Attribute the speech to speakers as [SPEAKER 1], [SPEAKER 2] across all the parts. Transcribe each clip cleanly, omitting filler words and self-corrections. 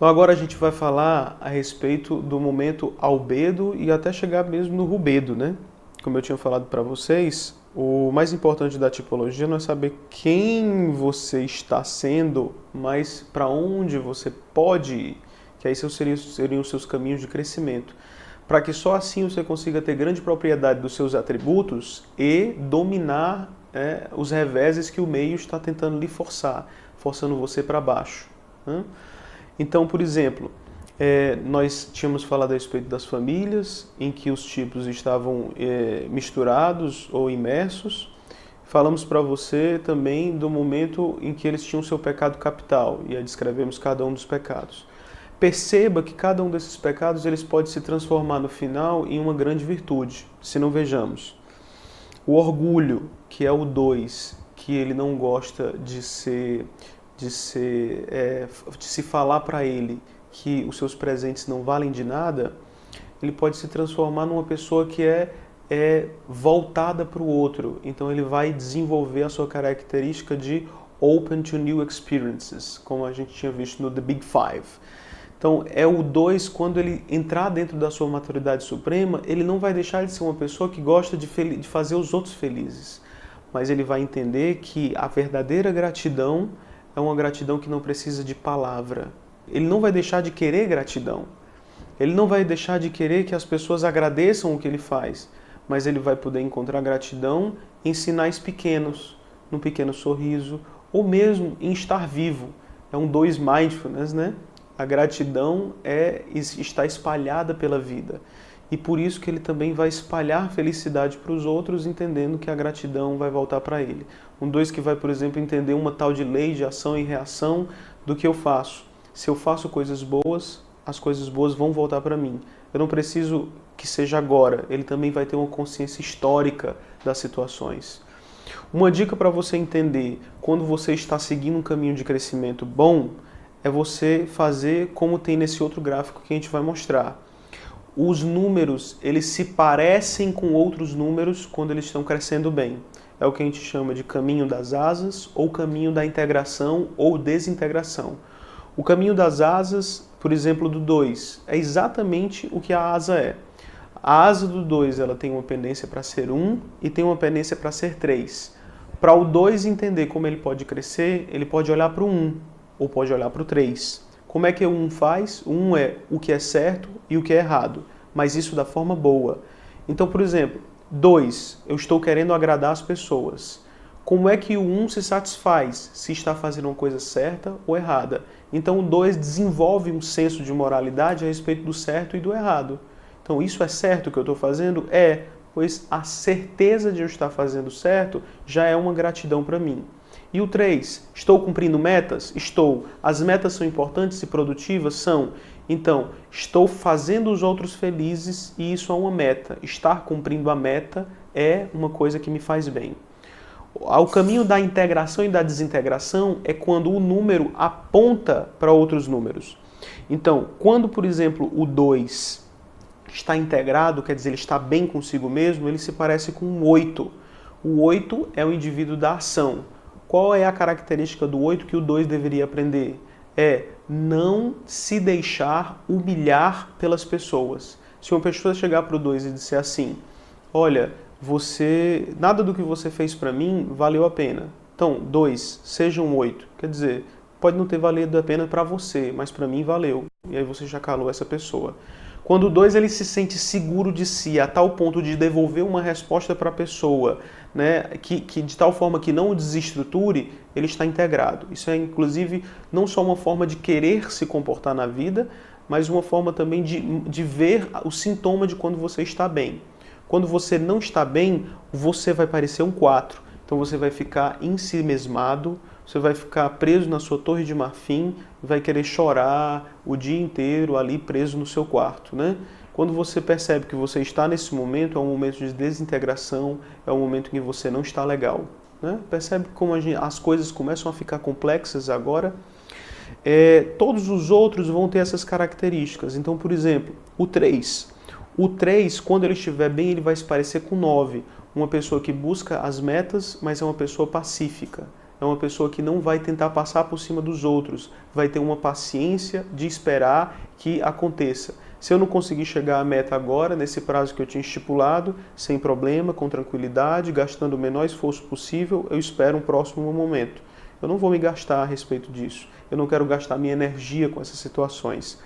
[SPEAKER 1] Então agora a gente vai falar a respeito do momento albedo e até chegar mesmo no rubedo, né? Como eu tinha falado para vocês, o mais importante da tipologia não é saber quem você está sendo, mas para onde você pode ir, que aí seriam os seus caminhos de crescimento, para que só assim você consiga ter grande propriedade dos seus atributos e dominar os reveses que o meio está tentando lhe forçar, forçando você para baixo, né? Então, por exemplo, nós tínhamos falado a respeito das famílias, em que os tipos estavam misturados ou imersos. Falamos para você também do momento em que eles tinham seu pecado capital, e aí descrevemos cada um dos pecados. Perceba que cada um desses pecados eles pode se transformar no final em uma grande virtude, se não vejamos. O orgulho, que é o 2, que ele não gosta de se falar para ele que os seus presentes não valem de nada, ele pode se transformar numa pessoa que é voltada para o outro. Então ele vai desenvolver a sua característica de open to new experiences, como a gente tinha visto no The Big Five. Então é o 2, quando ele entrar dentro da sua maturidade suprema, ele não vai deixar de ser uma pessoa que gosta de fazer os outros felizes, mas ele vai entender que a verdadeira gratidão é uma gratidão que não precisa de palavra. Ele não vai deixar de querer gratidão. Ele não vai deixar de querer que as pessoas agradeçam o que ele faz, mas ele vai poder encontrar gratidão em sinais pequenos, num pequeno sorriso, ou mesmo em estar vivo. É um 2 mindfulness, né? A gratidão está espalhada pela vida. E por isso que ele também vai espalhar felicidade para os outros, entendendo que a gratidão vai voltar para ele. Um 2 que vai, por exemplo, entender uma tal de lei de ação e reação do que eu faço. Se eu faço coisas boas, as coisas boas vão voltar para mim. Eu não preciso que seja agora. Ele também vai ter uma consciência histórica das situações. Uma dica para você entender quando você está seguindo um caminho de crescimento bom é você fazer como tem nesse outro gráfico que a gente vai mostrar. Os números, eles se parecem com outros números quando eles estão crescendo bem. É o que a gente chama de caminho das asas ou caminho da integração ou desintegração. O caminho das asas, por exemplo, do 2, é exatamente o que a asa é. A asa do 2 ela tem uma pendência para ser 1 e tem uma pendência para ser 3. Para o 2 entender como ele pode crescer, ele pode olhar para o 1 ou pode olhar para o 3. Como é que o 1 faz? O 1 é o que é certo e o que é errado, mas isso da forma boa. Então, por exemplo, 2, eu estou querendo agradar as pessoas. Como é que o 1 se satisfaz se está fazendo uma coisa certa ou errada? Então o 2 desenvolve um senso de moralidade a respeito do certo e do errado. Então isso é certo o que eu estou fazendo? É, pois a certeza de eu estar fazendo certo já é uma gratidão para mim. E o 3, estou cumprindo metas? Estou. As metas são importantes e produtivas? São. Então, estou fazendo os outros felizes e isso é uma meta. Estar cumprindo a meta é uma coisa que me faz bem. O caminho da integração e da desintegração é quando o número aponta para outros números. Então, quando, por exemplo, o 2 está integrado, quer dizer, ele está bem consigo mesmo, ele se parece com um 8. O 8 é o indivíduo da ação. Qual é a característica do 8 que o 2 deveria aprender? É não se deixar humilhar pelas pessoas. Se uma pessoa chegar para o 2 e disser assim, olha, nada do que você fez para mim valeu a pena. Então, 2, seja um 8. Quer dizer, pode não ter valido a pena para você, mas para mim valeu. E aí você já calou essa pessoa. Quando o 2 ele se sente seguro de si, a tal ponto de devolver uma resposta para a pessoa, né, que de tal forma que não o desestruture, ele está integrado. Isso é, inclusive, não só uma forma de querer se comportar na vida, mas uma forma também de ver o sintoma de quando você está bem. Quando você não está bem, você vai parecer um 4. Então você vai ficar ensimesmado, você vai ficar preso na sua torre de marfim, vai querer chorar o dia inteiro ali preso no seu quarto, né? Quando você percebe que você está nesse momento, é um momento de desintegração, é um momento em que você não está legal, né? Percebe como as coisas começam a ficar complexas agora? Todos os outros vão ter essas características. Então, por exemplo, o 3. O 3, quando ele estiver bem, ele vai se parecer com 9. Uma pessoa que busca as metas, mas é uma pessoa pacífica. é uma pessoa que não vai tentar passar por cima dos outros, vai ter uma paciência de esperar que aconteça. Se eu não conseguir chegar à meta agora, nesse prazo que eu tinha estipulado, sem problema, com tranquilidade, gastando o menor esforço possível, eu espero um próximo momento. Eu não vou me gastar a respeito disso. Eu não quero gastar minha energia com essas situações.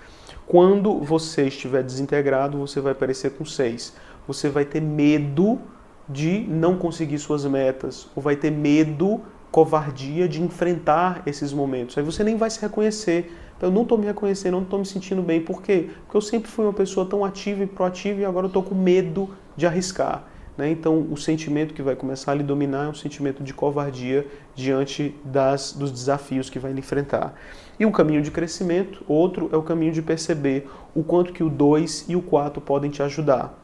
[SPEAKER 1] Quando você estiver desintegrado, você vai aparecer com 6. Você vai ter medo de não conseguir suas metas, ou vai ter medo, covardia de enfrentar esses momentos. Aí você nem vai se reconhecer. Eu não estou me reconhecendo, não estou me sentindo bem. Por quê? Porque eu sempre fui uma pessoa tão ativa e proativa e agora eu estou com medo de arriscar. Né? Então, o sentimento que vai começar a lhe dominar é um sentimento de covardia diante dos desafios que vai lhe enfrentar. E um caminho de crescimento, outro é o caminho de perceber o quanto que o 2 e o 4 podem te ajudar.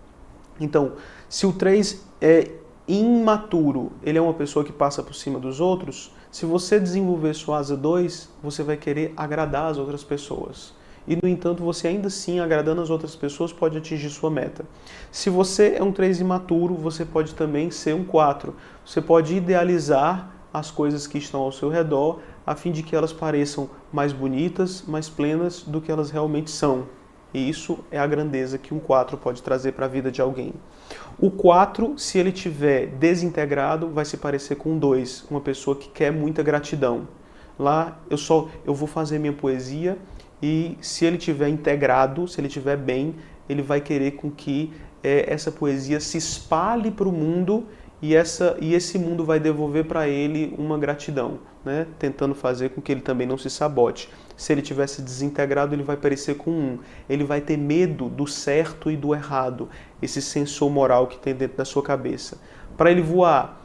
[SPEAKER 1] Então, se o 3 é imaturo, ele é uma pessoa que passa por cima dos outros, se você desenvolver sua asa 2, você vai querer agradar as outras pessoas. E, no entanto, você ainda assim, agradando as outras pessoas, pode atingir sua meta. Se você é um 3 imaturo, você pode também ser um 4. Você pode idealizar as coisas que estão ao seu redor, a fim de que elas pareçam mais bonitas, mais plenas do que elas realmente são. E isso é a grandeza que um 4 pode trazer para a vida de alguém. O 4, se ele estiver desintegrado, vai se parecer com um 2, uma pessoa que quer muita gratidão. Lá eu vou fazer minha poesia e se ele estiver integrado, se ele estiver bem, ele vai querer com que essa poesia se espalhe para o mundo e esse mundo vai devolver para ele uma gratidão, né? Tentando fazer com que ele também não se sabote. Se ele tivesse desintegrado, ele vai parecer com um. Ele vai ter medo do certo e do errado, esse sensor moral que tem dentro da sua cabeça. Para ele voar,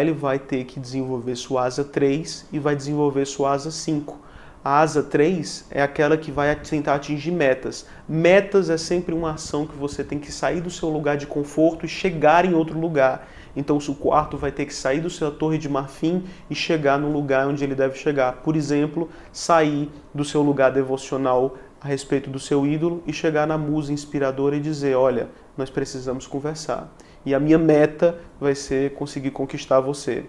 [SPEAKER 1] ele vai ter que desenvolver sua asa 3 e vai desenvolver sua asa 5. A asa 3 é aquela que vai tentar atingir metas. Metas é sempre uma ação que você tem que sair do seu lugar de conforto e chegar em outro lugar. Então o 4 vai ter que sair da sua torre de marfim e chegar no lugar onde ele deve chegar. Por exemplo, sair do seu lugar devocional a respeito do seu ídolo e chegar na musa inspiradora e dizer, olha, nós precisamos conversar. E a minha meta vai ser conseguir conquistar você.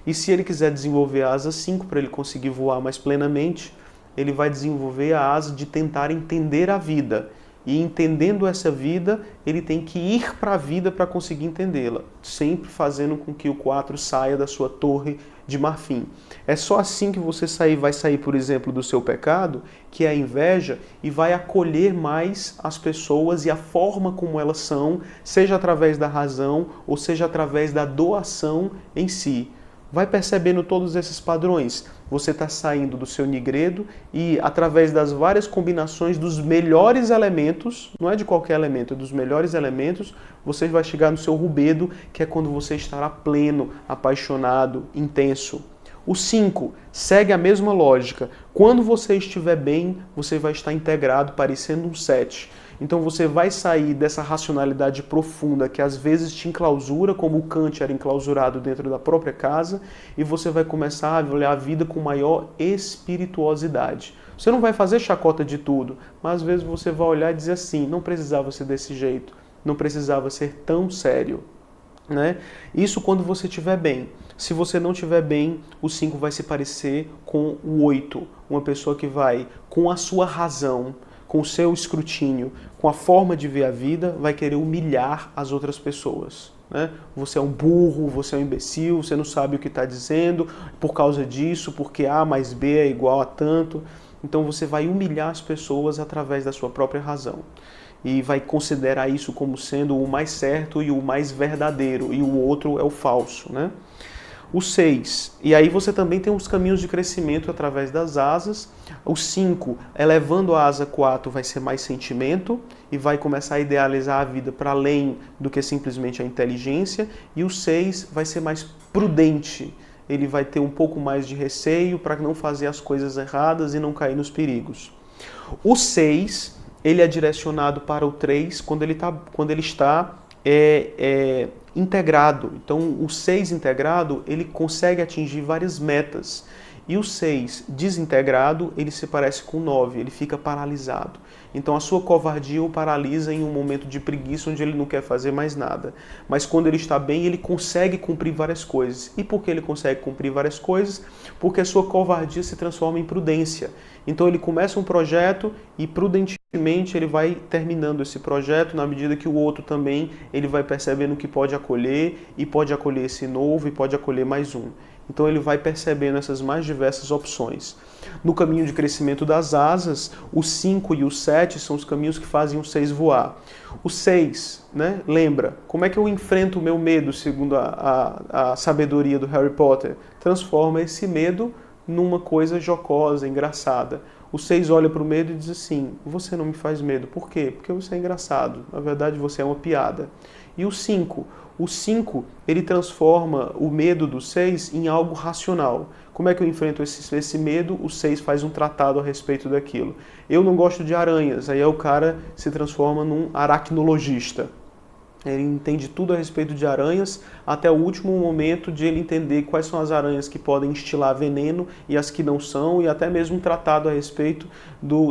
[SPEAKER 1] E se ele quiser desenvolver a asa 5 para ele conseguir voar mais plenamente, ele vai desenvolver a asa de tentar entender a vida. E entendendo essa vida, ele tem que ir para a vida para conseguir entendê-la, sempre fazendo com que o 4 saia da sua torre de marfim. É só assim que você vai sair, por exemplo, do seu pecado, que é a inveja, e vai acolher mais as pessoas e a forma como elas são, seja através da razão ou seja através da doação em si. Vai percebendo todos esses padrões. Você está saindo do seu nigredo e, através das várias combinações dos melhores elementos, não é de qualquer elemento, é dos melhores elementos, você vai chegar no seu rubedo, que é quando você estará pleno, apaixonado, intenso. O 5 segue a mesma lógica. Quando você estiver bem, você vai estar integrado, parecendo um 7. Então você vai sair dessa racionalidade profunda que às vezes te enclausura, como o Kant era enclausurado dentro da própria casa, e você vai começar a olhar a vida com maior espirituosidade. Você não vai fazer chacota de tudo, mas às vezes você vai olhar e dizer assim, não precisava ser desse jeito, não precisava ser tão sério. Né? Isso quando você estiver bem. Se você não estiver bem, o 5 vai se parecer com o 8, uma pessoa que vai, com a sua razão, com o seu escrutínio, com a forma de ver a vida, vai querer humilhar as outras pessoas. Né? Você é um burro, você é um imbecil, você não sabe o que está dizendo por causa disso, porque A mais B é igual a tanto. Então você vai humilhar as pessoas através da sua própria razão. E vai considerar isso como sendo o mais certo e o mais verdadeiro, e o outro é o falso. Né? O 6, e aí você também tem uns caminhos de crescimento através das asas. O 5, elevando a asa 4, vai ser mais sentimento e vai começar a idealizar a vida para além do que simplesmente a inteligência. E o 6 vai ser mais prudente, ele vai ter um pouco mais de receio para não fazer as coisas erradas e não cair nos perigos. O 6, ele é direcionado para o 3 quando ele está integrado. Então, o 6 integrado, ele consegue atingir várias metas. E o 6, desintegrado, ele se parece com o 9, ele fica paralisado. Então a sua covardia o paralisa em um momento de preguiça onde ele não quer fazer mais nada. Mas quando ele está bem, ele consegue cumprir várias coisas. E por que ele consegue cumprir várias coisas? Porque a sua covardia se transforma em prudência. Então ele começa um projeto e prudentemente ele vai terminando esse projeto na medida que o outro também ele vai percebendo que pode acolher e pode acolher esse novo e pode acolher mais um. Então ele vai percebendo essas mais diversas opções. No caminho de crescimento das asas, o 5 e o 7 são os caminhos que fazem o 6 voar. O 6, né? Lembra, como é que eu enfrento o meu medo, segundo a sabedoria do Harry Potter? Transforma esse medo numa coisa jocosa, engraçada. O 6 olha para o medo e diz assim, você não me faz medo. Por quê? Porque você é engraçado. Na verdade, você é uma piada. E o 5? O 5, ele transforma o medo do 6 em algo racional. Como é que eu enfrento esse medo? O 6 faz um tratado a respeito daquilo. Eu não gosto de aranhas. Aí o cara se transforma num aracnologista. Ele entende tudo a respeito de aranhas, até o último momento de ele entender quais são as aranhas que podem instilar veneno e as que não são, e até mesmo um tratado a respeito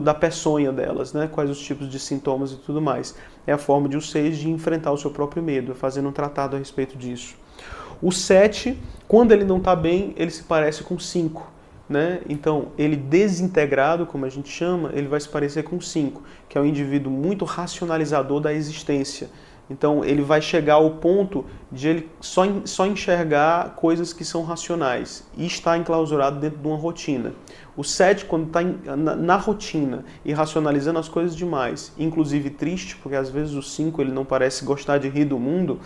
[SPEAKER 1] da peçonha delas, né? Quais os tipos de sintomas e tudo mais. É a forma de o 6 de enfrentar o seu próprio medo, fazendo um tratado a respeito disso. O 7, quando ele não está bem, ele se parece com 5. Né? Então, ele desintegrado, como a gente chama, ele vai se parecer com 5, que é um indivíduo muito racionalizador da existência. Então, ele vai chegar ao ponto de ele só enxergar coisas que são racionais e está enclausurado dentro de uma rotina. O 7, quando está na rotina e racionalizando as coisas demais, inclusive triste, porque às vezes o 5 ele não parece gostar de rir do mundo,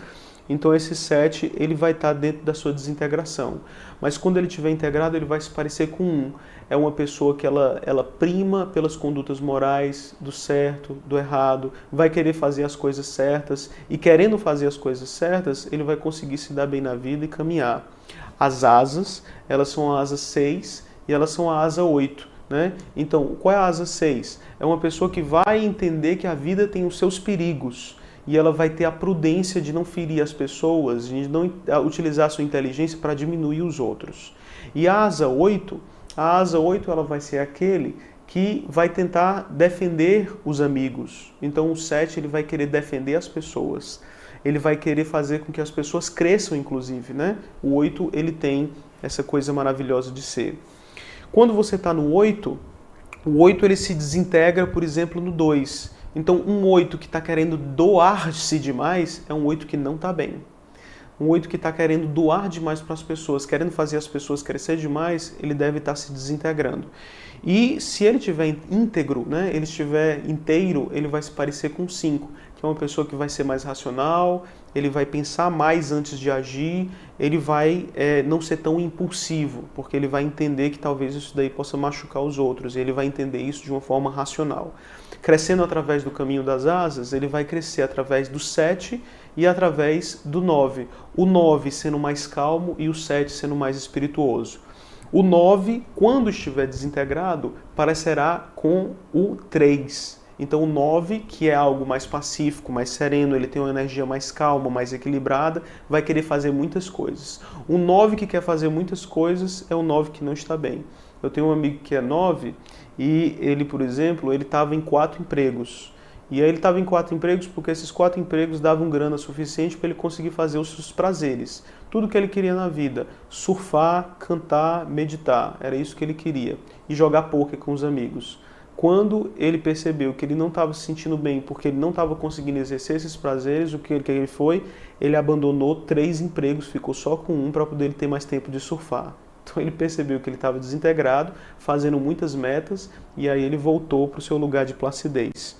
[SPEAKER 1] então esse 7 ele vai estar dentro da sua desintegração. Mas quando ele estiver integrado, ele vai se parecer com 1. É uma pessoa que ela prima pelas condutas morais, do certo, do errado, vai querer fazer as coisas certas e querendo fazer as coisas certas, ele vai conseguir se dar bem na vida e caminhar. As asas, elas são a asa 6 e elas são a asa 8. Né? Então, qual é a asa 6? É uma pessoa que vai entender que a vida tem os seus perigos. E ela vai ter a prudência de não ferir as pessoas, de não utilizar a sua inteligência para diminuir os outros. E a asa 8 ela vai ser aquele que vai tentar defender os amigos. Então o 7 ele vai querer defender as pessoas. Ele vai querer fazer com que as pessoas cresçam, inclusive. Né? O 8 ele tem essa coisa maravilhosa de ser. Quando você está no 8, o 8 ele se desintegra, por exemplo, no 2. Então, um 8 que está querendo doar-se demais é um 8 que não está bem. Um 8 que está querendo doar demais para as pessoas, querendo fazer as pessoas crescer demais, ele deve estar se desintegrando. E se ele estiver íntegro, né, ele estiver inteiro, ele vai se parecer com 5, que é uma pessoa que vai ser mais racional, ele vai pensar mais antes de agir, ele vai não ser tão impulsivo, porque ele vai entender que talvez isso daí possa machucar os outros, e ele vai entender isso de uma forma racional. Crescendo através do caminho das asas, ele vai crescer através do 7 e através do 9. O 9 sendo mais calmo e o 7 sendo mais espirituoso. O 9, quando estiver desintegrado, parecerá com o 3. Então o 9, que é algo mais pacífico, mais sereno, ele tem uma energia mais calma, mais equilibrada, vai querer fazer muitas coisas. O 9 que quer fazer muitas coisas é o 9 que não está bem. Eu tenho um amigo que é 9 e ele, por exemplo, ele estava em 4 empregos. E aí ele estava em 4 empregos porque esses 4 empregos davam grana suficiente para ele conseguir fazer os seus prazeres. Tudo que ele queria na vida, surfar, cantar, meditar, era isso que ele queria. E jogar poker com os amigos. Quando ele percebeu que ele não estava se sentindo bem porque ele não estava conseguindo exercer esses prazeres, o que ele foi? Ele abandonou 3 empregos, ficou só com um para poder ter mais tempo de surfar. Então ele percebeu que ele estava desintegrado, fazendo muitas metas, e aí ele voltou para o seu lugar de placidez.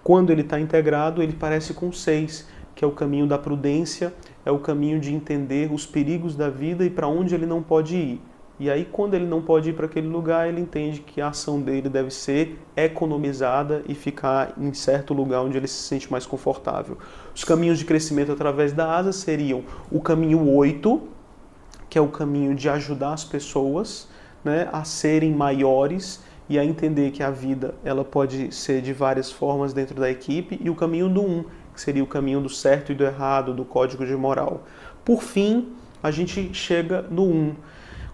[SPEAKER 1] Quando ele está integrado, ele parece com 6, que é o caminho da prudência, é o caminho de entender os perigos da vida e para onde ele não pode ir. E aí, quando ele não pode ir para aquele lugar, ele entende que a ação dele deve ser economizada e ficar em certo lugar onde ele se sente mais confortável. Os caminhos de crescimento através da asa seriam o caminho 8, que é o caminho de ajudar as pessoas, né, a serem maiores e a entender que a vida ela pode ser de várias formas dentro da equipe, e o caminho do 1, que seria o caminho do certo e do errado, do código de moral. Por fim, a gente chega no 1.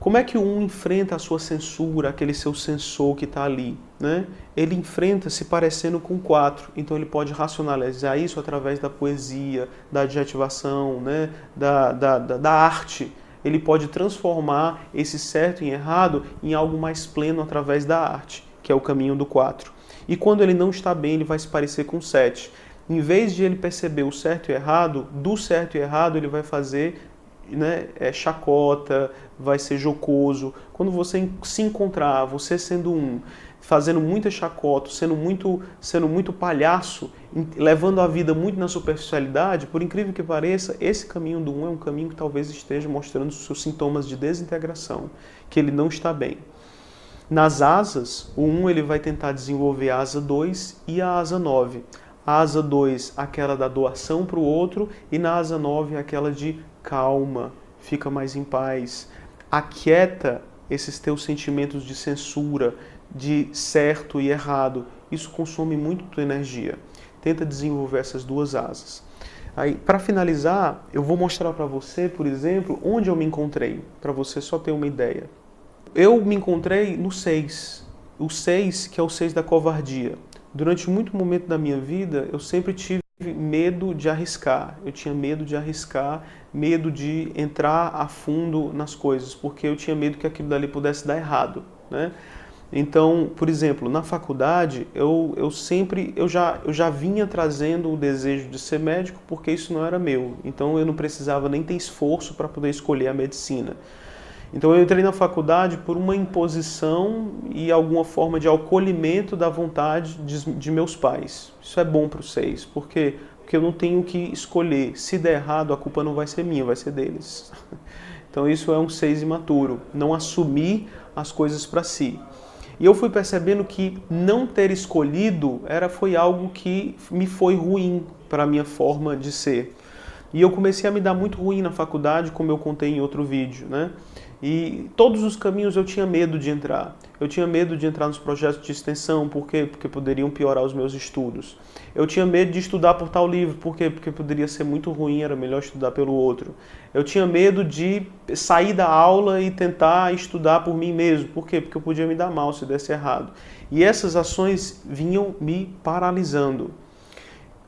[SPEAKER 1] Como é que o 1 enfrenta a sua censura, aquele seu sensor que está ali? Né? Ele enfrenta se parecendo com 4, então ele pode racionalizar isso através da poesia, da adjetivação, né? da arte. Ele pode transformar esse certo e errado em algo mais pleno através da arte, que é o caminho do 4. E quando ele não está bem, ele vai se parecer com 7. Em vez de ele perceber o certo e errado, do certo e errado ele vai fazer, né, chacota, vai ser jocoso. Quando você se encontrar, você sendo 1, fazendo muita chacota, sendo muito palhaço, levando a vida muito na superficialidade, por incrível que pareça, esse caminho do 1 é um caminho que talvez esteja mostrando os seus sintomas de desintegração, que ele não está bem. Nas asas, o 1 ele vai tentar desenvolver a asa 2 e a asa 9. A asa 2, aquela da doação para o outro, e na asa 9, aquela de calma, fica mais em paz. Aquieta esses teus sentimentos de censura, de certo e errado. Isso consome muito tua energia. Tenta desenvolver essas duas asas. Aí, para finalizar, eu vou mostrar para você, por exemplo, onde eu me encontrei, para você só ter uma ideia. Eu me encontrei no 6. O 6, que é o 6 da covardia. Durante muito momento da minha vida, eu sempre tive medo de arriscar. Eu tinha medo de arriscar, medo de entrar a fundo nas coisas, porque eu tinha medo que aquilo dali pudesse dar errado, né? Então, por exemplo, na faculdade, eu já vinha trazendo o desejo de ser médico, porque isso não era meu. Então eu não precisava nem ter esforço para poder escolher a medicina. Então eu entrei na faculdade por uma imposição e alguma forma de acolhimento da vontade de meus pais. Isso é bom para os 6, porque eu não tenho que escolher. Se der errado, a culpa não vai ser minha, vai ser deles. Então isso é um 6 imaturo, não assumir as coisas para si. E eu fui percebendo que não ter escolhido foi algo que me foi ruim para a minha forma de ser. E eu comecei a me dar muito ruim na faculdade, como eu contei em outro vídeo, né? E todos os caminhos eu tinha medo de entrar. Eu tinha medo de entrar nos projetos de extensão, por quê? Porque poderiam piorar os meus estudos. Eu tinha medo de estudar por tal livro, por quê? Porque poderia ser muito ruim, era melhor estudar pelo outro. Eu tinha medo de sair da aula e tentar estudar por mim mesmo, por quê? Porque eu podia me dar mal se desse errado. E essas ações vinham me paralisando.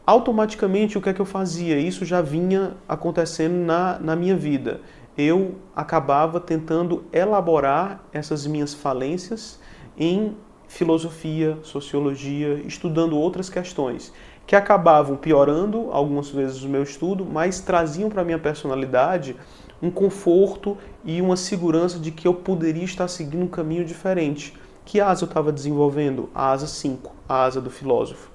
[SPEAKER 1] Automaticamente, o que é que eu fazia? Isso já vinha acontecendo na minha vida. Eu acabava tentando elaborar essas minhas falências em filosofia, sociologia, estudando outras questões, que acabavam piorando algumas vezes o meu estudo, mas traziam para a minha personalidade um conforto e uma segurança de que eu poderia estar seguindo um caminho diferente. Que asa eu estava desenvolvendo? A asa 5, a asa do filósofo.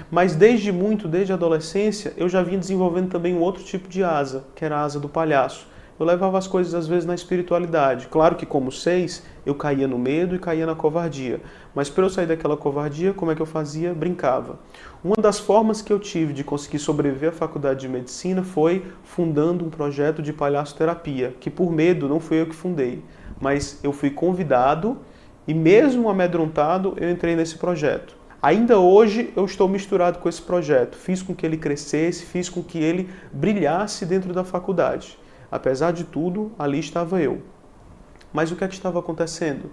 [SPEAKER 1] Mas desde a adolescência, eu já vinha desenvolvendo também um outro tipo de asa, que era a asa do palhaço. Eu levava as coisas às vezes na espiritualidade. Claro que como 6, eu caía no medo e caía na covardia. Mas para eu sair daquela covardia, como é que eu fazia? Brincava. Uma das formas que eu tive de conseguir sobreviver à faculdade de medicina foi fundando um projeto de palhaço-terapia, que por medo não fui eu que fundei, mas eu fui convidado e mesmo amedrontado eu entrei nesse projeto. Ainda hoje eu estou misturado com esse projeto. Fiz com que ele crescesse, fiz com que ele brilhasse dentro da faculdade. Apesar de tudo, ali estava eu. Mas o que é que estava acontecendo?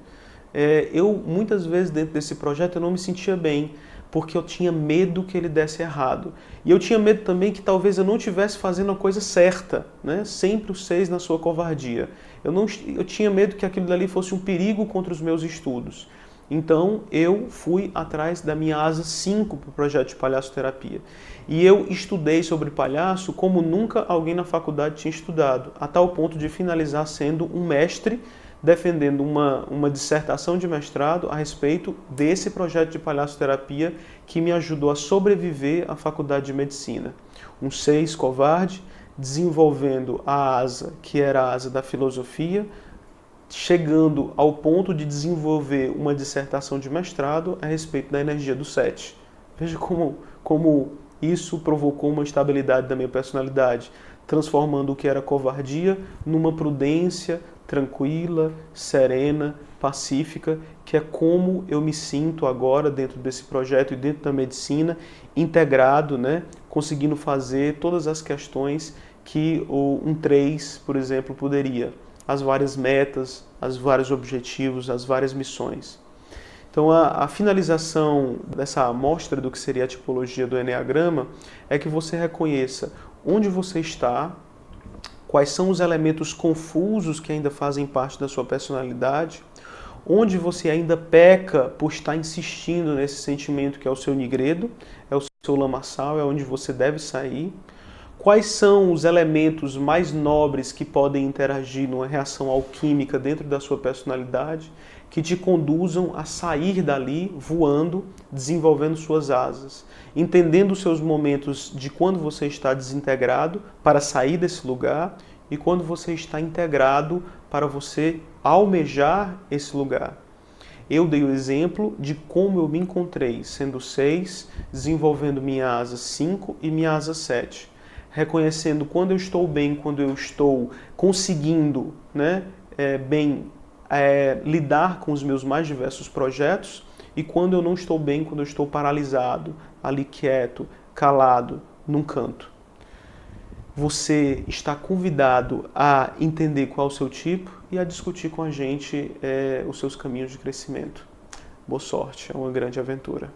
[SPEAKER 1] Muitas vezes, dentro desse projeto, eu não me sentia bem, porque eu tinha medo que ele desse errado. E eu tinha medo também que talvez eu não estivesse fazendo a coisa certa, né? Sempre o 6 na sua covardia. Eu tinha medo que aquilo dali fosse um perigo contra os meus estudos. Então, eu fui atrás da minha asa 5 para o projeto de palhaço-terapia. E eu estudei sobre palhaço como nunca alguém na faculdade tinha estudado, a tal ponto de finalizar sendo um mestre, defendendo uma dissertação de mestrado a respeito desse projeto de palhaço-terapia que me ajudou a sobreviver à faculdade de medicina. Um 6 covarde, desenvolvendo a asa que era a asa da filosofia, chegando ao ponto de desenvolver uma dissertação de mestrado a respeito da energia do 7. Veja como isso provocou uma estabilidade da minha personalidade, transformando o que era covardia numa prudência tranquila, serena, pacífica, que é como eu me sinto agora dentro desse projeto e dentro da medicina, integrado, né, conseguindo fazer todas as questões que um 3, por exemplo, poderia. as várias metas, os vários objetivos, as várias missões. Então, a finalização dessa amostra do que seria a tipologia do Eneagrama é que você reconheça onde você está, quais são os elementos confusos que ainda fazem parte da sua personalidade, onde você ainda peca por estar insistindo nesse sentimento que é o seu nigredo, é o seu lamaçal, é onde você deve sair, quais são os elementos mais nobres que podem interagir numa reação alquímica dentro da sua personalidade, que te conduzam a sair dali voando, desenvolvendo suas asas, entendendo os seus momentos de quando você está desintegrado para sair desse lugar e quando você está integrado para você almejar esse lugar. Eu dei o exemplo de como eu me encontrei, sendo 6, desenvolvendo minha asa 5 e minha asa 7. Reconhecendo quando eu estou bem, quando eu estou conseguindo lidar com os meus mais diversos projetos e quando eu não estou bem, quando eu estou paralisado, ali quieto, calado, num canto. Você está convidado a entender qual é o seu tipo e a discutir com a gente os seus caminhos de crescimento. Boa sorte, é uma grande aventura.